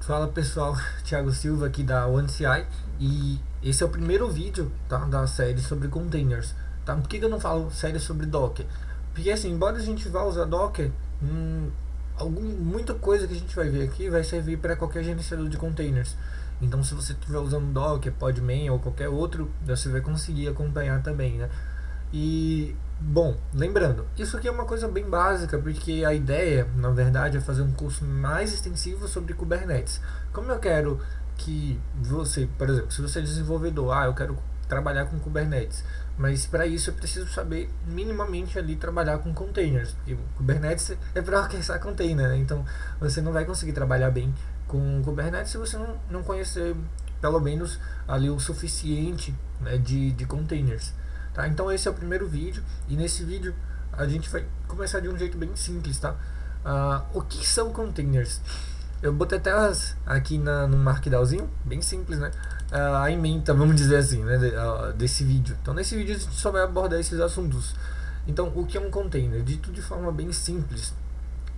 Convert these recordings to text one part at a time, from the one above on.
Fala pessoal, Thiago Silva aqui da OneCI e esse é o primeiro vídeo, tá, da série sobre containers, tá? Por que eu não falo série sobre Docker? Porque assim, embora a gente vá usar Docker, muita coisa que a gente vai ver aqui vai servir para qualquer gerenciador de containers. Então se você estiver usando Docker, Podman ou qualquer outro, você vai conseguir acompanhar também, né? E, bom, lembrando, isso aqui é uma coisa bem básica, porque a ideia, na verdade, é fazer um curso mais extensivo sobre Kubernetes. Como eu quero que você, por exemplo, se você é desenvolvedor, eu quero trabalhar com Kubernetes, mas para isso eu preciso saber minimamente ali trabalhar com containers, porque Kubernetes é para orquestrar container, né? Então você não vai conseguir trabalhar bem com Kubernetes se você não conhecer pelo menos ali o suficiente, né, de containers. Tá? Então esse é o primeiro vídeo e nesse vídeo a gente vai começar de um jeito bem simples, tá? O que são containers? Eu botei até aqui no Markdownzinho, bem simples, né? A ementa, vamos dizer assim, né? Desse vídeo. Então nesse vídeo a gente só vai abordar esses assuntos. Então o que é um container? Dito de forma bem simples.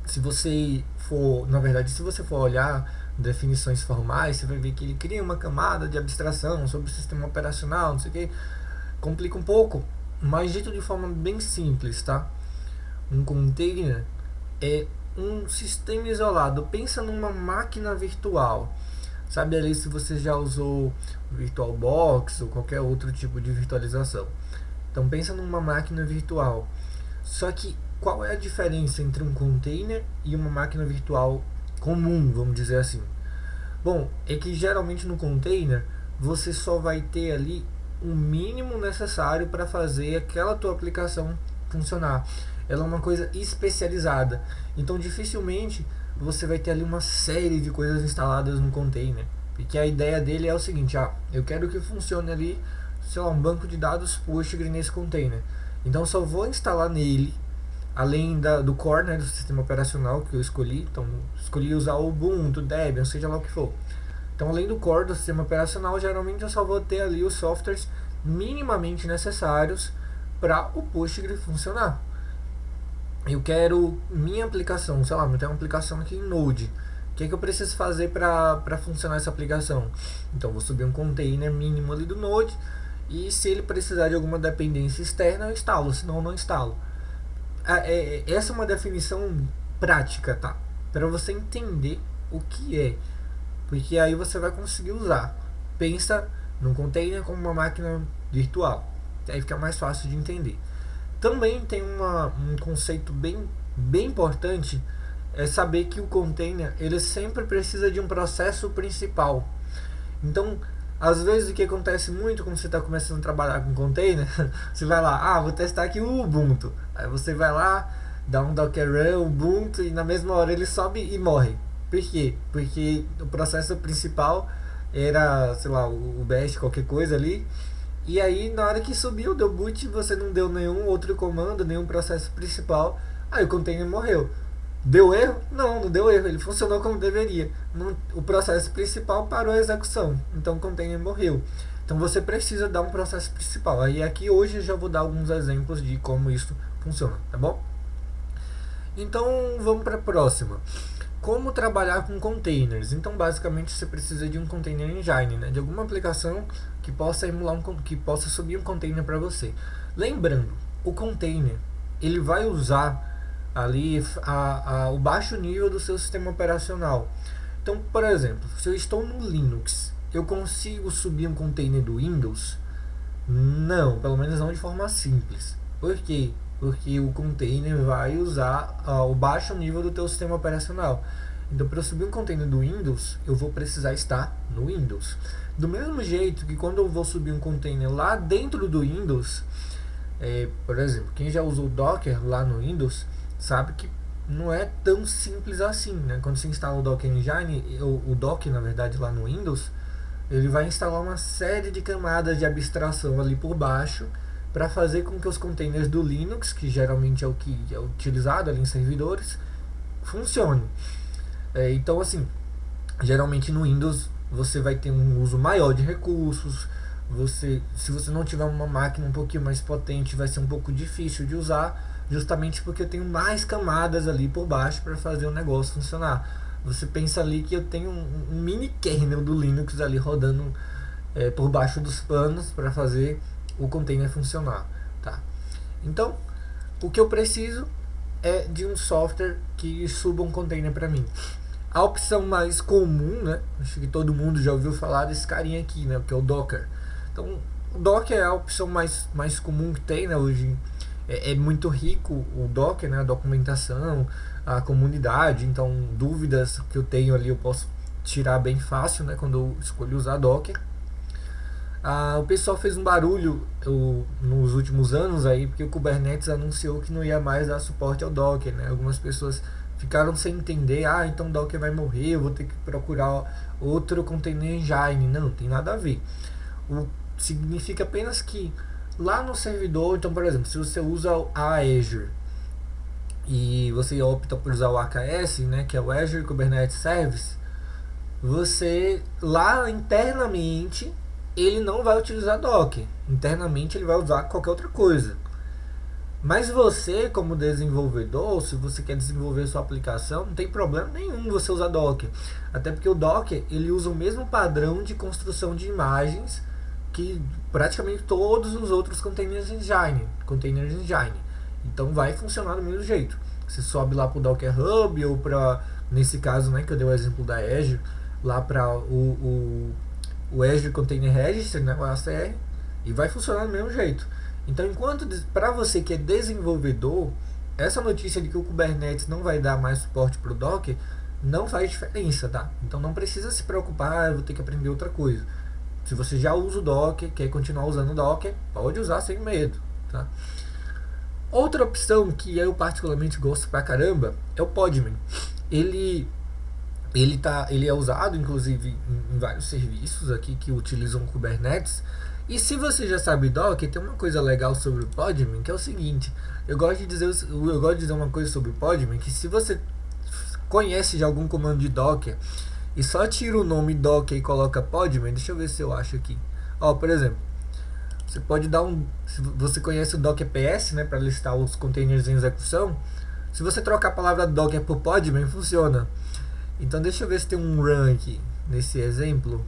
Se você for, na verdade, se você for olhar definições formais, você vai ver que ele cria uma camada de abstração sobre o sistema operacional, não sei o que. Complica um pouco, mas dito de forma bem simples, tá? Um container é um sistema isolado. Pensa numa máquina virtual. Sabe ali se você já usou VirtualBox ou qualquer outro tipo de virtualização. Então pensa numa máquina virtual. Só que qual é a diferença entre um container e uma máquina virtual comum, vamos dizer assim? Bom, é que geralmente no container você só vai ter ali o mínimo necessário para fazer aquela tua aplicação funcionar. Ela é uma coisa especializada, então dificilmente você vai ter ali uma série de coisas instaladas no container, porque a ideia dele é o seguinte: eu quero que funcione ali, sei lá, um banco de dados Postgre nesse container, então só vou instalar nele, além do core, né, do sistema operacional que eu escolhi. Então escolhi usar o Ubuntu, Debian, seja lá o que for. Então, além do core do sistema operacional, geralmente eu só vou ter ali os softwares minimamente necessários para o Postgre funcionar. Eu quero minha aplicação, sei lá, eu tenho uma aplicação aqui em Node. O que eu preciso fazer para funcionar essa aplicação? Então, vou subir um container mínimo ali do Node e se ele precisar de alguma dependência externa, eu instalo, senão eu não instalo. Essa é uma definição prática, tá? Para você entender o que é, porque aí você vai conseguir usar. Pensa num container como uma máquina virtual, aí fica mais fácil de entender. Também tem um conceito bem importante, é saber que o container ele sempre precisa de um processo principal. Então, às vezes o que acontece muito quando você está começando a trabalhar com container, você vai lá, vou testar aqui o Ubuntu. Aí você vai lá, dá um Docker Run Ubuntu e na mesma hora ele sobe e morre. Por quê? Porque o processo principal era, sei lá, o bash, qualquer coisa ali. E aí na hora que subiu, deu boot, você não deu nenhum outro comando, nenhum processo principal. Aí o container morreu. Deu erro? Não deu erro. Ele funcionou como deveria. O processo principal parou a execução. Então o container morreu. Então você precisa dar um processo principal. Aí aqui hoje eu já vou dar alguns exemplos de como isso funciona, tá bom? Então vamos para a próxima. Como trabalhar com containers? Então basicamente você precisa de um container engine, né? De alguma aplicação que possa emular que possa subir um container para você. Lembrando, o container ele vai usar ali o baixo nível do seu sistema operacional. Então, por exemplo, se eu estou no Linux, eu consigo subir um container do Windows? Não, pelo menos não de forma simples. Por quê? Porque o container vai usar o baixo nível do teu sistema operacional. Então, para eu subir um container do Windows, eu vou precisar estar no Windows. Do mesmo jeito que quando eu vou subir um container lá dentro do Windows, por exemplo, quem já usou Docker lá no Windows sabe que não é tão simples assim, né? Quando você instala o Docker Engine, o Docker na verdade lá no Windows, ele vai instalar uma série de camadas de abstração ali por baixo para fazer com que os containers do Linux, que geralmente é o que é utilizado ali em servidores, funcione. Então assim, geralmente no Windows você vai ter um uso maior de recursos. Se você não tiver uma máquina um pouquinho mais potente, vai ser um pouco difícil de usar, justamente porque eu tenho mais camadas ali por baixo para fazer o negócio funcionar. você pensa ali que eu tenho um mini kernel do Linux ali rodando por baixo dos panos para fazer o container funcionar, tá? Então, o que eu preciso é de um software que suba um container para mim. A opção mais comum, né? Acho que todo mundo já ouviu falar desse carinha aqui, né? Que é o Docker. Então, o Docker é a opção mais comum que tem, né? Hoje é muito rico o Docker, né? A documentação, a comunidade. Então, dúvidas que eu tenho ali eu posso tirar bem fácil, né? Quando eu escolho usar Docker. O pessoal fez um barulho nos últimos anos aí, porque o Kubernetes anunciou que não ia mais dar suporte ao Docker, né? Algumas pessoas ficaram sem entender, então o Docker vai morrer, eu vou ter que procurar outro container engine. Não, tem nada a ver. Significa apenas que lá no servidor, então por exemplo, se você usa a Azure e você opta por usar o AKS, né, que é o Azure Kubernetes Service, você lá internamente ele não vai utilizar Docker. Internamente ele vai usar qualquer outra coisa. Mas você, como desenvolvedor, se você quer desenvolver sua aplicação, não tem problema nenhum você usar Docker. Até porque o Docker ele usa o mesmo padrão de construção de imagens que praticamente todos os outros containers engine. Então vai funcionar do mesmo jeito. Você sobe lá para o Docker Hub ou para, nesse caso, né, que eu dei o exemplo da Azure, lá para o Azure Container Registry, né, o ACR, e vai funcionar do mesmo jeito. Então, enquanto para você que é desenvolvedor, essa notícia de que o Kubernetes não vai dar mais suporte para o Docker não faz diferença, tá? Então não precisa se preocupar, eu vou ter que aprender outra coisa. Se você já usa o Docker, quer continuar usando o Docker, pode usar sem medo, tá? Outra opção que eu particularmente gosto pra caramba é o Podman. Ele é usado inclusive em vários serviços aqui que utilizam Kubernetes. E se você já sabe Docker, tem uma coisa legal sobre o Podman, que é o seguinte: eu gosto de dizer uma coisa sobre o Podman, que se você conhece de algum comando de Docker e só tira o nome Docker e coloca Podman, deixa eu ver se eu acho aqui. Por exemplo, você pode dar se você conhece o Docker PS, né, para listar os containers em execução, se você trocar a palavra Docker por Podman, funciona. Então deixa eu ver se tem um run aqui nesse exemplo.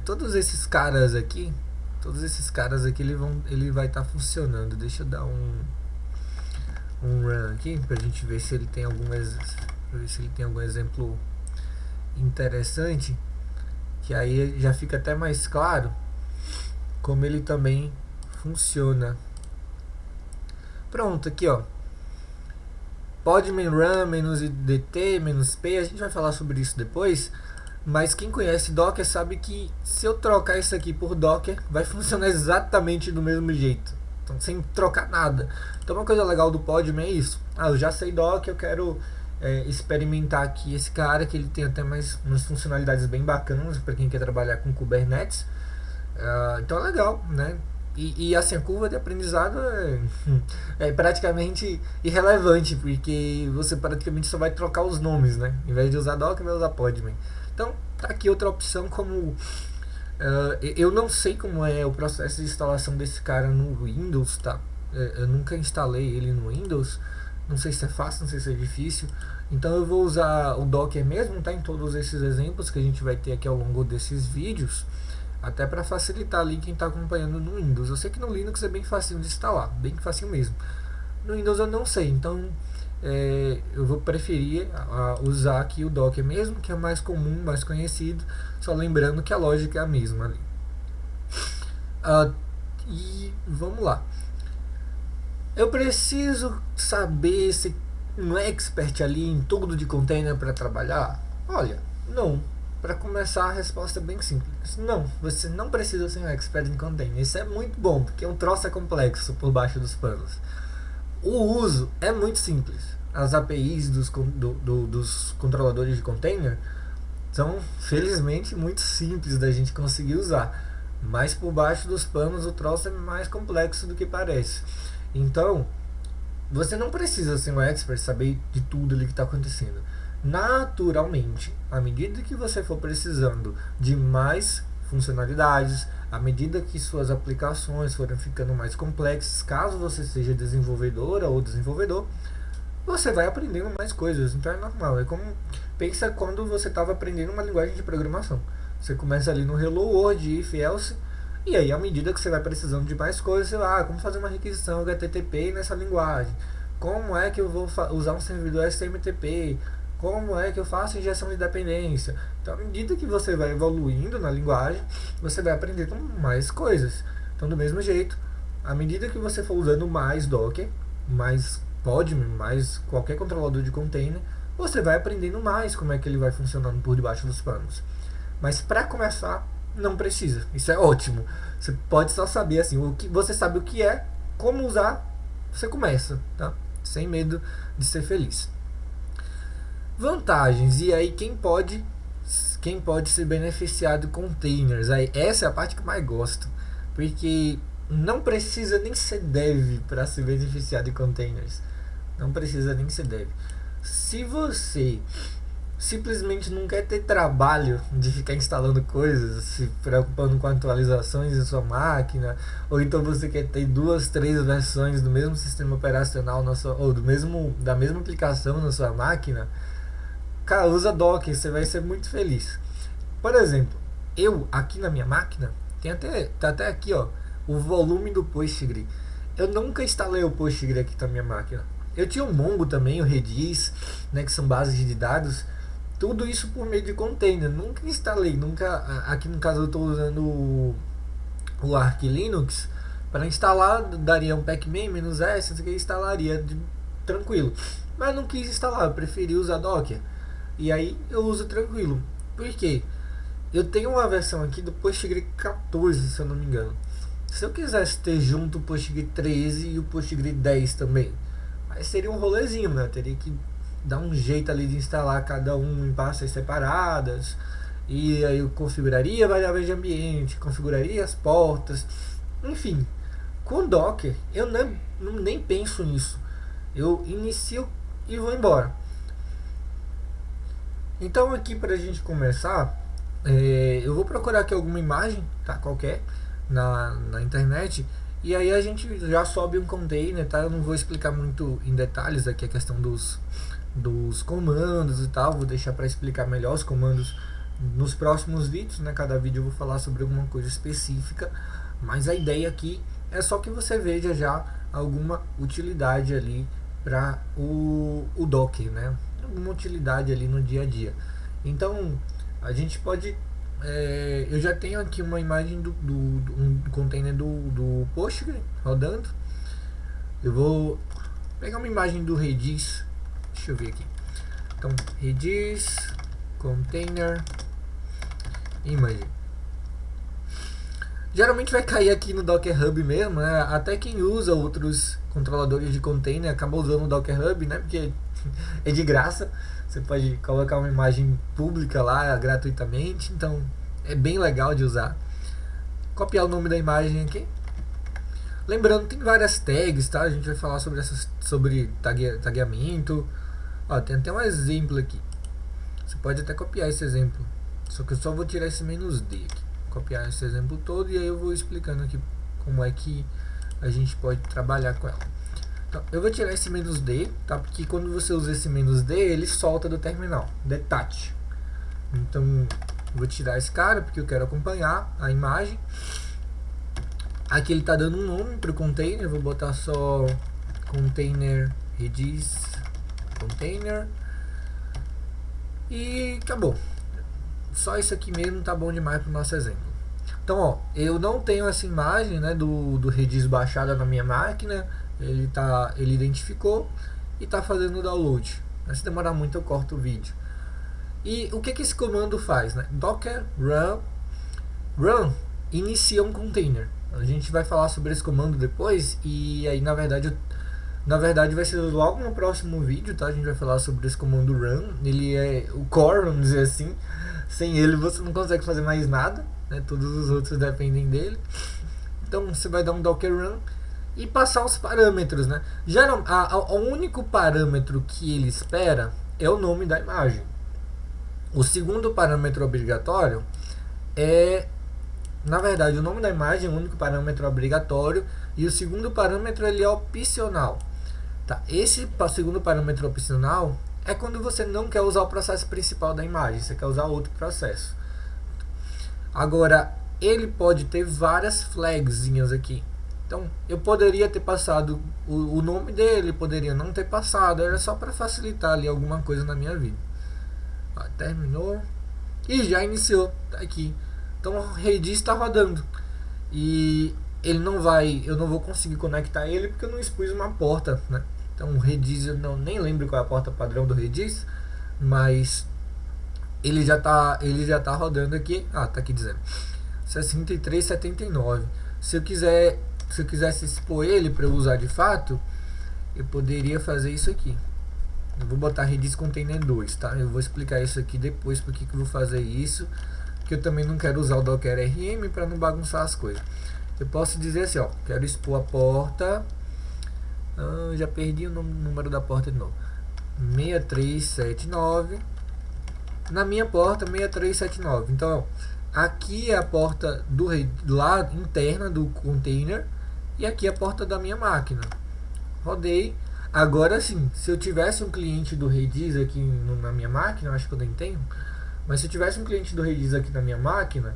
Todos esses caras aqui ele vai estar funcionando. Deixa eu dar um run aqui pra gente ver se ele tem algum exemplo interessante, que aí já fica até mais claro como ele também funciona. Pronto, aqui Podman run -dt -p, a gente vai falar sobre isso depois. Mas quem conhece Docker sabe que se eu trocar isso aqui por Docker, vai funcionar exatamente do mesmo jeito. Então, sem trocar nada. Então, uma coisa legal do Podman é isso. Eu já sei Docker, eu quero experimentar aqui esse cara, que ele tem até umas funcionalidades bem bacanas para quem quer trabalhar com Kubernetes. Então é legal, né? E assim, a curva de aprendizado é praticamente irrelevante, porque você praticamente só vai trocar os nomes, né? Em vez de usar Docker, vai usar Podman. Então, tá aqui outra opção como... eu não sei como é o processo de instalação desse cara no Windows, tá? Eu nunca instalei ele no Windows. Não sei se é fácil, não sei se é difícil. Então eu vou usar o Docker mesmo, tá? Em todos esses exemplos que a gente vai ter aqui ao longo desses vídeos. Até para facilitar ali quem está acompanhando no Windows. Eu sei que no Linux é bem facinho de instalar, bem facinho mesmo. No Windows eu não sei, então eu vou preferir usar aqui o Docker mesmo, que é mais comum, mais conhecido. Só lembrando que a lógica é a mesma ali. E vamos lá. Eu preciso saber se um expert ali em tudo de container para trabalhar? Olha, não. Para começar, a resposta é bem simples. Não, você não precisa ser um expert em container. Isso é muito bom, porque um troço é complexo por baixo dos panos. O uso é muito simples. As APIs dos controladores de container são, felizmente, muito simples da gente conseguir usar. Mas por baixo dos panos o troço é mais complexo do que parece. Então, você não precisa ser um expert, saber de tudo ali que está acontecendo. Naturalmente, à medida que você for precisando de mais funcionalidades, à medida que suas aplicações forem ficando mais complexas, caso você seja desenvolvedora ou desenvolvedor, você vai aprendendo mais coisas. Então é normal. É como, pensa quando você estava aprendendo uma linguagem de programação. Você começa ali no Hello World, if, else, e aí à medida que você vai precisando de mais coisas, você vai, como fazer uma requisição HTTP nessa linguagem, como é que eu vou usar um servidor SMTP, como é que eu faço injeção de dependência. Então à medida que você vai evoluindo na linguagem, você vai aprendendo mais coisas. Então do mesmo jeito, à medida que você for usando mais Docker, mais Podman, mais qualquer controlador de container, você vai aprendendo mais como é que ele vai funcionando por debaixo dos panos. Mas para começar, não precisa. Isso é ótimo. Você pode só saber assim, o que você sabe o que é, como usar, você começa, tá? Sem medo de ser feliz. Vantagens. E aí quem pode se beneficiar de containers? Aí essa é a parte que eu mais gosto, porque não precisa nem ser dev para se beneficiar de containers. Não precisa nem ser dev. Se você simplesmente não quer ter trabalho de ficar instalando coisas, se preocupando com atualizações em sua máquina, ou então você quer ter 2, 3 versões do mesmo sistema operacional na sua, ou da mesma aplicação na sua máquina, cara, usa Docker, você vai ser muito feliz. Por exemplo, eu aqui na minha máquina, tá até aqui, ó, o volume do Postgre. Eu nunca instalei o Postgre aqui na minha máquina. Eu tinha o Mongo também, o Redis, né, que são bases de dados. Tudo isso por meio de container. Nunca instalei, nunca. Aqui no caso eu estou usando o Arch Linux. Para instalar, daria um pacman -s, que instalaria tranquilo. Mas não quis instalar, eu preferi usar Docker. E aí eu uso tranquilo. Por quê? Eu tenho uma versão aqui do Postgre 14, se eu não me engano. Se eu quisesse ter junto o Postgre 13 e o Postgre 10 também, aí seria um rolezinho, né? Eu teria que dar um jeito ali de instalar cada um em pastas separadas. E aí eu configuraria variáveis de ambiente, configuraria as portas. Enfim, com Docker eu nem penso nisso. Eu inicio e vou embora. Então aqui pra gente começar, eu vou procurar aqui alguma imagem, tá, qualquer, na internet, e aí a gente já sobe um container, tá? Eu não vou explicar muito em detalhes aqui a questão dos comandos e tal, vou deixar para explicar melhor os comandos nos próximos vídeos, né? Cada vídeo eu vou falar sobre alguma coisa específica, mas a ideia aqui é só que você veja já alguma utilidade ali para o Docker, né? Alguma utilidade ali no dia a dia. Então a gente pode, eu já tenho aqui uma imagem do um container do Postgre rodando. Eu vou pegar uma imagem do Redis, deixa eu ver aqui. Então Redis container image. Geralmente vai cair aqui no Docker Hub mesmo, né? Até quem usa outros controladores de container acaba usando o Docker Hub, né? Porque é de graça. Você pode colocar uma imagem pública lá gratuitamente, então é bem legal de usar. Copiar o nome da imagem aqui. Lembrando, tem várias tags, tá? A gente vai falar sobre tagueamento. Ó, tem até um exemplo aqui. Você pode até copiar esse exemplo. Só que eu só vou tirar esse "-d" aqui. Copiar esse exemplo todo e aí eu vou explicando aqui como é que a gente pode trabalhar com ela. Então, eu vou tirar esse "-d", tá? Porque quando você usa esse "-d", ele solta do terminal, detach. Então, eu vou tirar esse cara porque eu quero acompanhar a imagem. Aqui ele está dando um nome para o container, eu vou botar só container redis container e acabou. Só isso aqui mesmo tá bom demais para o nosso exemplo. Então, ó, eu não tenho essa imagem, né, do Redis baixada na minha máquina. Ele identificou e está fazendo o download. Mas se demorar muito eu corto o vídeo. E o que esse comando faz, né? Docker run inicia um container. A gente vai falar sobre esse comando depois e aí na verdade vai ser logo no próximo vídeo, tá? A gente vai falar sobre esse comando run. Ele é o core, vamos dizer assim. Sem ele você não consegue fazer mais nada, né? Todos os outros dependem dele. Então você vai dar um docker run e passar os parâmetros, né? O único parâmetro que ele espera é o nome da imagem. O segundo parâmetro obrigatório é, na verdade, o nome da imagem é o único parâmetro obrigatório e o segundo parâmetro ele é opcional. Tá, esse segundo parâmetro opcional é quando você não quer usar o processo principal da imagem, você quer usar outro processo. Agora, ele pode ter várias flagzinhas aqui. Então, eu poderia ter passado o nome dele, poderia não ter passado, era só para facilitar ali alguma coisa na minha vida. Terminou e já iniciou, tá aqui. Então, o Redis está rodando e ele não vai, eu não vou conseguir conectar ele porque eu não expus uma porta, né? Então, o Redis, eu nem lembro qual é a porta padrão do Redis, mas ele já tá rodando aqui. Tá aqui dizendo 6379. Se eu quisesse expor ele para eu usar de fato, eu poderia fazer isso aqui. Eu vou botar Redis Container 2, tá? Eu vou explicar isso aqui depois porque que eu vou fazer isso, porque eu também não quero usar o Docker RM para não bagunçar as coisas. Eu posso dizer assim, ó, quero expor a porta. Já perdi o número da porta de novo. 6379. Na minha porta 6379. Então, aqui é a porta do lado interna do container e aqui é a porta da minha máquina. Rodei. Agora sim, se eu tivesse um cliente do Redis aqui na minha máquina, eu acho que eu nem tenho, mas se eu tivesse um cliente do Redis aqui na minha máquina,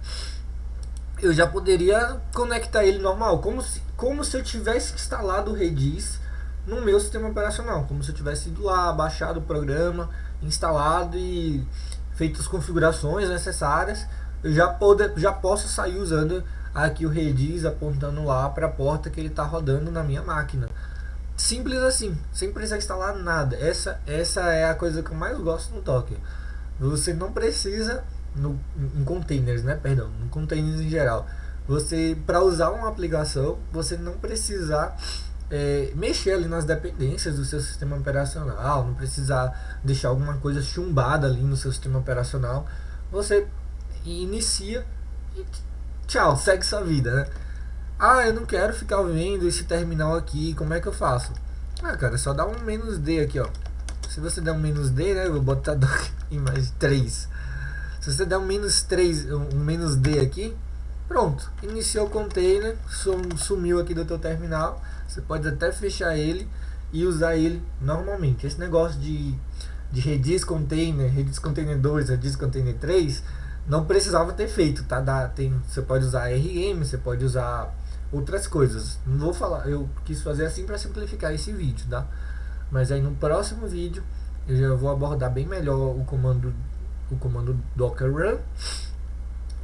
eu já poderia conectar ele normal, como se eu tivesse instalado o Redis no meu sistema operacional, como se eu tivesse ido lá, baixado o programa, instalado e feito as configurações necessárias. Eu já posso sair usando aqui o Redis apontando lá para a porta que ele está rodando na minha máquina. Simples assim, sem precisar instalar nada. Essa é a coisa que eu mais gosto no Docker. Você não precisa em containers, né? Perdão, em containers em geral. Você, para usar uma aplicação, você não precisa mexer ali nas dependências do seu sistema operacional, não precisar deixar alguma coisa chumbada ali no seu sistema operacional. Você inicia e tchau, segue sua vida, né? Eu não quero ficar vendo esse terminal aqui, como é que eu faço? Cara, é só dar um "-d" aqui, ó. Se você der um "-d", né, eu vou botar em mais 3. Se você der um "-3", um "-d" aqui, pronto, iniciou o container, sumiu aqui do teu terminal. Você pode até fechar ele e usar ele normalmente. Esse negócio de Redis Container 2, Redis Container 3, não precisava ter feito, tá? Você pode usar RM, você pode usar outras coisas. Não vou falar, eu quis fazer assim para simplificar esse vídeo, tá? Mas aí no próximo vídeo eu já vou abordar bem melhor o comando docker run,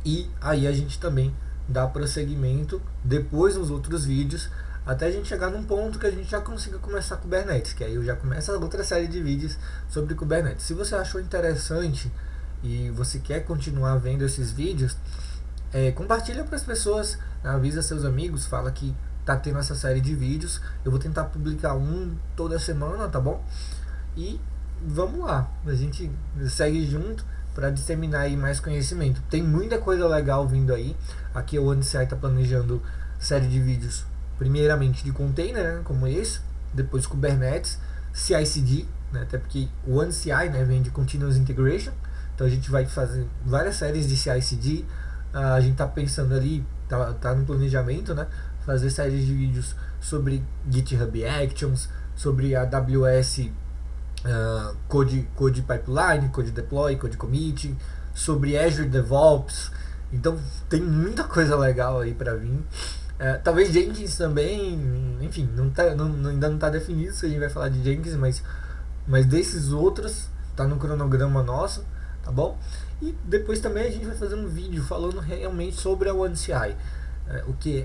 e aí a gente também dá prosseguimento depois nos outros vídeos, até a gente chegar num ponto que a gente já consiga começar Kubernetes, que aí eu já começo a outra série de vídeos sobre Kubernetes. Se você achou interessante e você quer continuar vendo esses vídeos, compartilha para as pessoas, avisa seus amigos, fala que tá tendo essa série de vídeos. Eu vou tentar publicar um toda semana, tá bom? E vamos lá, a gente segue junto para disseminar aí mais conhecimento. Tem muita coisa legal vindo aí. Aqui o ONCI está planejando série de vídeos, primeiramente de container, né, como esse, depois Kubernetes, CI/CD, né, até porque o ONCI, né, vem de Continuous Integration. Então a gente vai fazer várias séries de CI/CD. A gente tá pensando ali, tá no planejamento, né, fazer séries de vídeos sobre GitHub Actions, sobre a AWS Code Pipeline, Code Deploy, Code Commit, sobre Azure DevOps. Então tem muita coisa legal aí para vir. Talvez Jenkins também, enfim, ainda não tá definido se a gente vai falar de Jenkins, mas desses outros tá no cronograma nosso, tá bom? E depois também a gente vai fazer um vídeo falando realmente sobre a ONCI,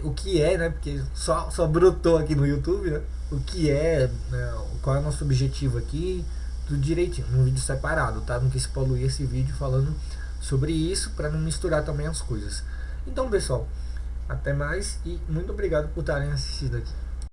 o que é, né? Porque só brotou aqui no YouTube, né? O que é, né, qual é o nosso objetivo aqui, tudo direitinho, num vídeo separado, tá? Não quis poluir esse vídeo falando sobre isso para não misturar também as coisas. Então, pessoal, até mais e muito obrigado por estarem assistindo aqui.